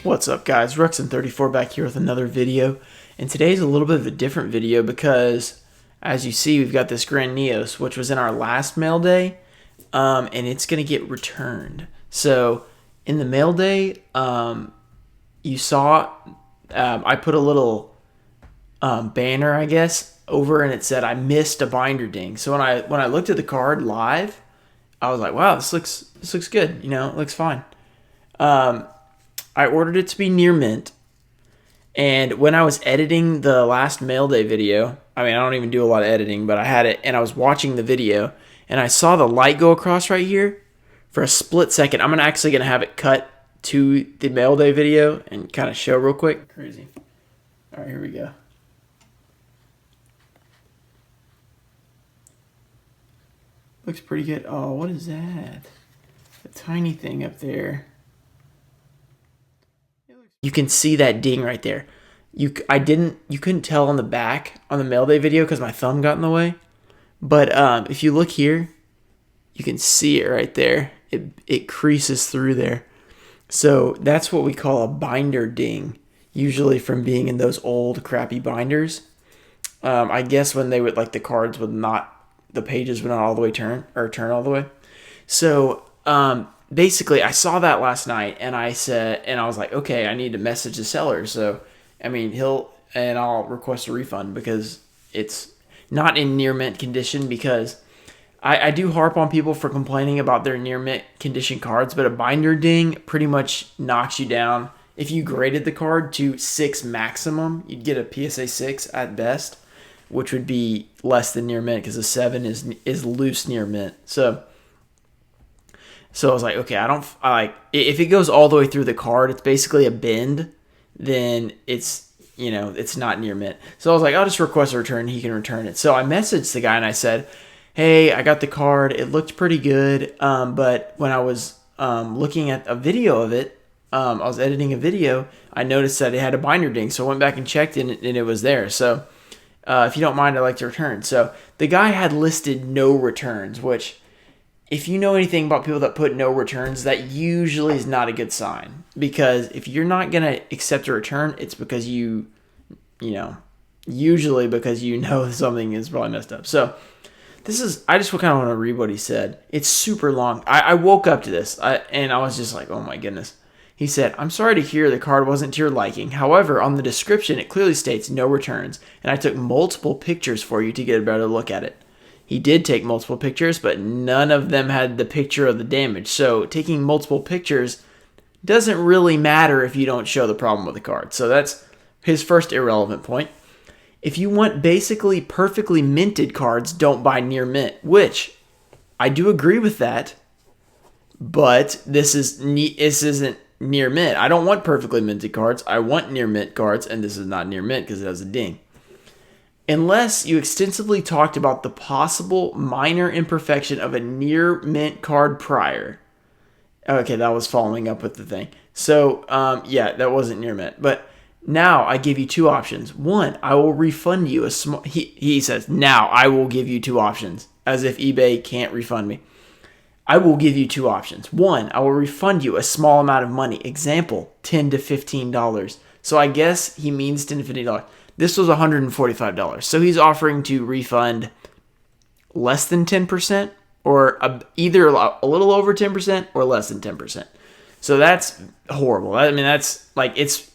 What's up, guys? Ruxin34 back here with another video, and today's a little bit of a different video because, as you see, we've got this Grand Neos, which was in our last mail day, and it's going to get returned. So, in the mail day, you saw I put a little banner, I guess, over, and it said I missed a binder ding. So when I looked at the card live, I was like, wow, this looks good. You know, it looks fine. I ordered it to be near mint, and when I was editing the last mail day video, I mean, I don't even do a lot of editing, but I had it, and I was watching the video, and I saw the light go across right here for a split second. I'm actually going to have it cut to the mail day video and kind of show real quick. Crazy. All right, here we go. Looks pretty good. Oh, what is that? A tiny thing up there. You can see that ding right there. You couldn't tell on the back on the mail day video because my thumb got in the way. But if you look here, you can see it right there. It creases through there. So that's what we call a binder ding, usually from being in those old crappy binders. I guess when they would, like, the cards would not, the pages would not all the way turn all the way. So basically, I saw that last night, and I was like, okay, I need to message the seller. So, I mean, I'll request a refund because it's not in near mint condition, because I do harp on people for complaining about their near mint condition cards, but a binder ding pretty much knocks you down. If you graded the card to 6 maximum, you'd get a PSA 6 at best, which would be less than near mint because a 7 is loose near mint. So I was like, okay, if it goes all the way through the card, it's basically a bend, then it's not near mint. So I was like, I'll just request a return. He can return it. So I messaged the guy and I said, hey, I got the card. It looked pretty good. But when I was looking at a video of it, I was editing a video, I noticed that it had a binder ding. So I went back and checked and it was there. So if you don't mind, I'd like to return. So the guy had listed no returns, which, if you know anything about people that put no returns, that usually is not a good sign. Because if you're not going to accept a return, it's because usually because you know something is probably messed up. So I just kind of want to read what he said. It's super long. I woke up to this, and I was just like, oh my goodness. He said, I'm sorry to hear the card wasn't to your liking. However, on the description, it clearly states no returns, and I took multiple pictures for you to get a better look at it. He did take multiple pictures, but none of them had the picture of the damage. So taking multiple pictures doesn't really matter if you don't show the problem with the card. So that's his first irrelevant point. If you want basically perfectly minted cards, don't buy near mint, which I do agree with that, but this isn't near mint. I don't want perfectly minted cards. I want near mint cards, and this is not near mint because it has a ding. Unless you extensively talked about the possible minor imperfection of a near mint card prior. Okay, that was following up with the thing. So, yeah, that wasn't near mint. But now I give you 2 options. 1, I will refund you a small... He says, now I will give you 2 options. As if eBay can't refund me. I will give you 2 options. 1, I will refund you a small amount of money. Example, $10 to $15. So I guess he means $10 to $15. This was $145. So he's offering to refund less than 10%, or either a little over 10% or less than 10%. So that's horrible. I mean, that's like, it's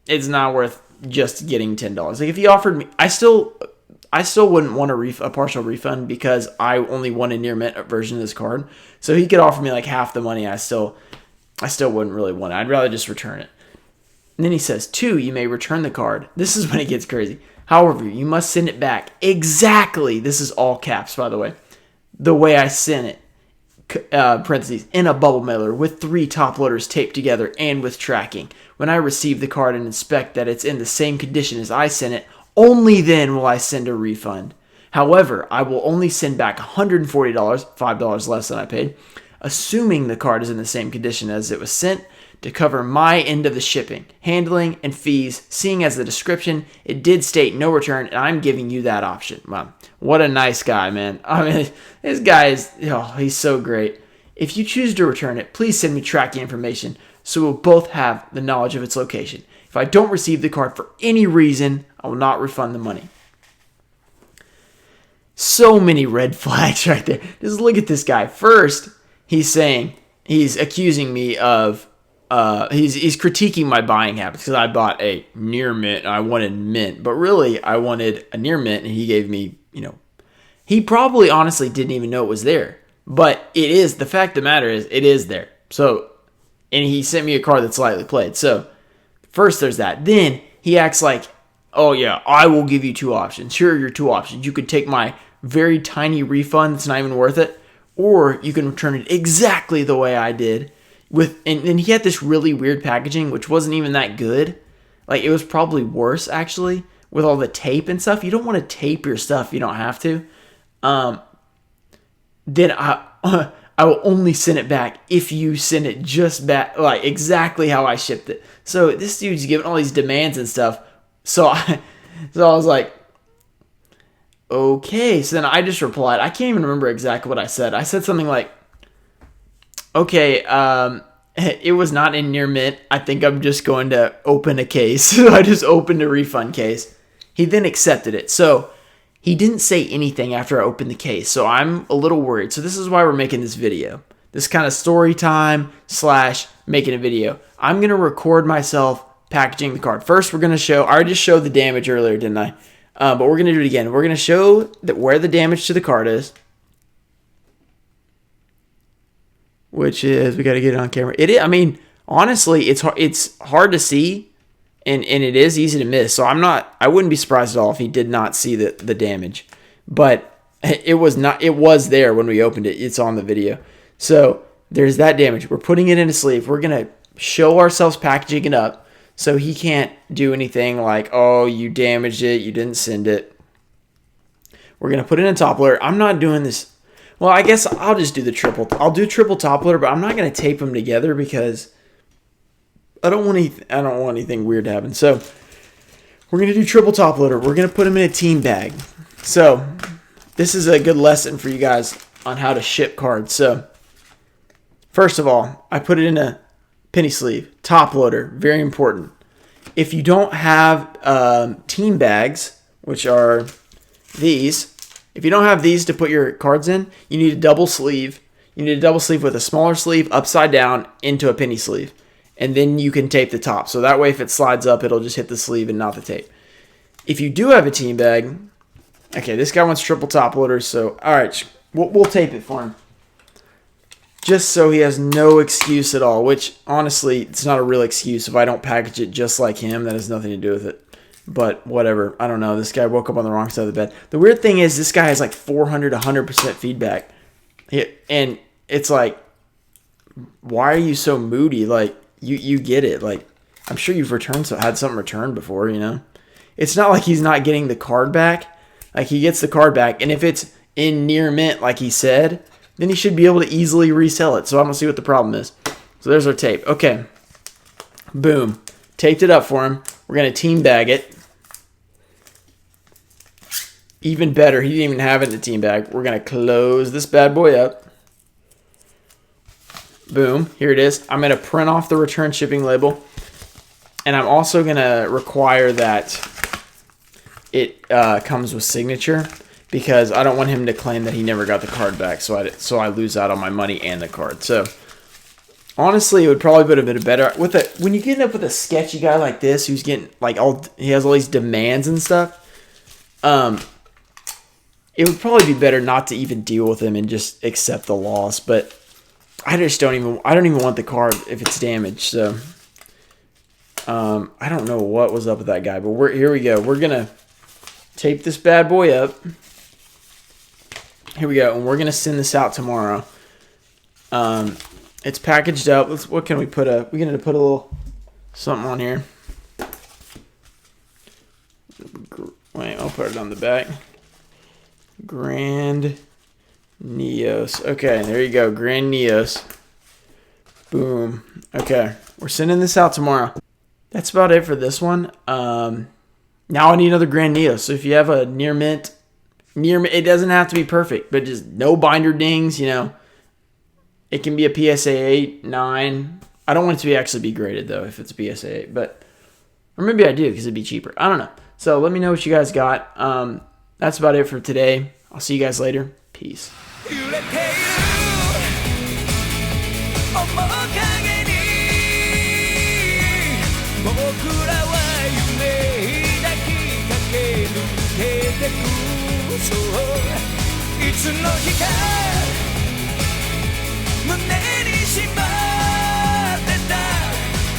not worth just getting $10. Like, if he offered me, I still wouldn't want a partial refund because I only want a near mint version of this card. So he could offer me like half the money. I still wouldn't really want it. I'd rather just return it. And then he says, 2, you may return the card. This is when it gets crazy. However, you must send it back exactly, this is all caps, by the way I sent it, parentheses, in a bubble mailer with 3 top loaders taped together and with tracking. When I receive the card and inspect that it's in the same condition as I sent it, only then will I send a refund. However, I will only send back $140, $5 less than I paid, assuming the card is in the same condition as it was sent, to cover my end of the shipping, handling, and fees, seeing as the description, it did state no return, and I'm giving you that option. Wow, what a nice guy, man. I mean, this guy he's so great. If you choose to return it, please send me tracking information. so we'll both have the knowledge of its location. If I don't receive the card for any reason, I will not refund the money. So many red flags right there. Just look at this guy. First, he's accusing me of, he's critiquing my buying habits because I bought a near mint and I wanted mint. But really, I wanted a near mint and he gave me, he probably honestly didn't even know it was there. But it is, the fact of the matter is, it is there. So, and he sent me a card that's slightly played. So, first there's that. Then he acts like, oh yeah, I will give you two options. Here are your two options. You could take my very tiny refund that's not even worth it, or you can return it exactly the way I did. And he had this really weird packaging, which wasn't even that good. Like, it was probably worse, actually, with all the tape and stuff. You don't want to tape your stuff. You don't have to. Then I will only send it back if you send it just back, like exactly how I shipped it. So this dude's giving all these demands and stuff. So I was like, okay. So then I just replied. I can't even remember exactly what I said. I said something like, okay, it was not in near mint. I think I'm just going to open a case. So I just opened a refund case. He then accepted it. So he didn't say anything after I opened the case, so I'm a little worried. So this is why we're making this video. This kind of story time / making a video. I'm going to record myself packaging the card. First, we're going to show, I already just showed the damage earlier, didn't I? But we're going to do it again. We're going to show where the damage to the card is. Which is, we got to get it on camera. It is, I mean, honestly, it's hard to see. And it is easy to miss. So I wouldn't be surprised at all if he did not see the damage. But it was there when we opened it. It's on the video. So there's that damage. We're putting it in a sleeve. We're going to show ourselves packaging it up so he can't do anything like, oh, you damaged it, you didn't send it. We're going to put it in a top loader. I'm not doing this. Well, I guess I'll just do the triple. I'll do triple top loader, but I'm not going to tape them together because I don't want anything weird to happen. So we're going to do triple top loader. We're going to put them in a team bag. So this is a good lesson for you guys on how to ship cards. So first of all, I put it in a penny sleeve. Top loader, very important. If you don't have team bags, which are these, if you don't have these to put your cards in, you need a double sleeve. You need a double sleeve with a smaller sleeve upside down into a penny sleeve. And then you can tape the top. So that way if it slides up, it'll just hit the sleeve and not the tape. If you do have a team bag, okay, this guy wants triple top loaders. So, all right, we'll tape it for him. Just so he has no excuse at all, which honestly, it's not a real excuse. If I don't package it just like him, that has nothing to do with it. But whatever, I don't know. This guy woke up on the wrong side of the bed. The weird thing is this guy has like 400, 100% feedback. And it's like, why are you so moody? Like, you get it. Like, I'm sure you've had something returned before, It's not like he's not getting the card back. Like, he gets the card back, and if it's in near mint, like he said, then he should be able to easily resell it. So I'm going to see what the problem is. So there's our tape. Okay. Boom. Taped it up for him. We're going to team bag it. Even better, he didn't even have it in the team bag. We're going to close this bad boy up. Boom, here it is. I'm going to print off the return shipping label. And I'm also going to require that it comes with signature because I don't want him to claim that he never got the card back. So I lose out on my money and the card. So honestly, it would probably be a bit better when you get up with a sketchy guy like this who's getting like he has all these demands and stuff. It would probably be better not to even deal with him and just accept the loss. But I don't even want the card if it's damaged. So I don't know what was up with that guy, but here we go. We're gonna tape this bad boy up. Here we go, and we're gonna send this out tomorrow. It's packaged up. What can we put up? We're gonna put a little something on here. Wait, I'll put it on the back. Grand Neos. Okay, there you go. Grand Neos. Boom. Okay, we're sending this out tomorrow. That's about it for this one. Now I need another Grand Neos. So if you have a near mint, it doesn't have to be perfect, but just no binder dings, It can be a PSA 8, 9, I don't want it to actually be graded though if it's BS8, but or maybe I do because it'd be cheaper. I don't know. So let me know what you guys got. That's about it for today. I'll see you guys later. Peace.